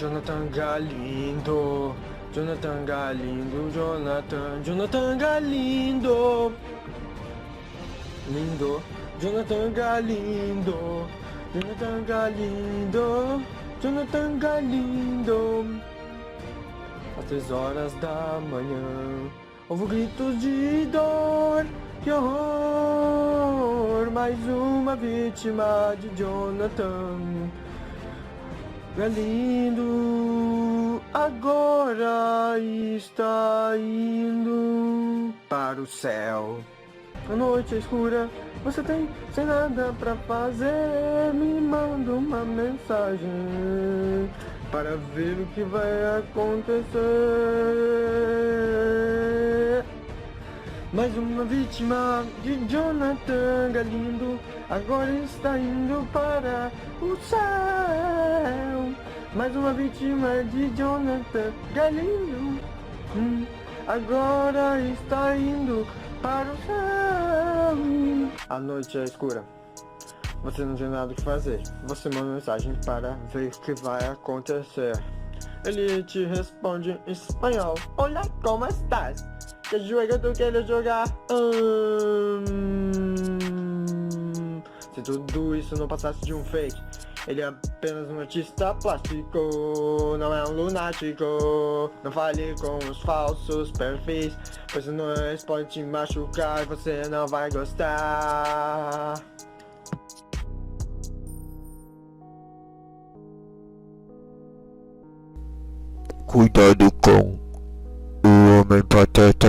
Jonathan Galindo, Jonathan Galindo, Jonathan Galindo, lindo, Jonathan Galindo, Jonathan Galindo, Jonathan Galindo. Às 3 horas da manhã, ouvo gritos de dor, que horror, mais uma vítima de Jonathan Galindo, agora está indo para o céu. A noite é escura, você tem sem nada pra fazer, me manda uma mensagem para ver o que vai acontecer. Mais uma vítima de Jonathan Galindo, agora está indo para o céu. Mais uma vítima de Jonathan Galindo, agora está indo para o céu. A noite é escura, você não tem nada o que fazer, você manda mensagem para ver o que vai acontecer. Ele te responde em espanhol: olá, como estás? Que jogo tu queres jogar? Se tudo isso não passasse de um fake, ele é apenas um artista plástico, não é um lunático. Não fale com os falsos perfis, pois senão eles podem te machucar e você não vai gostar. Cuidado com o Homem Pateta.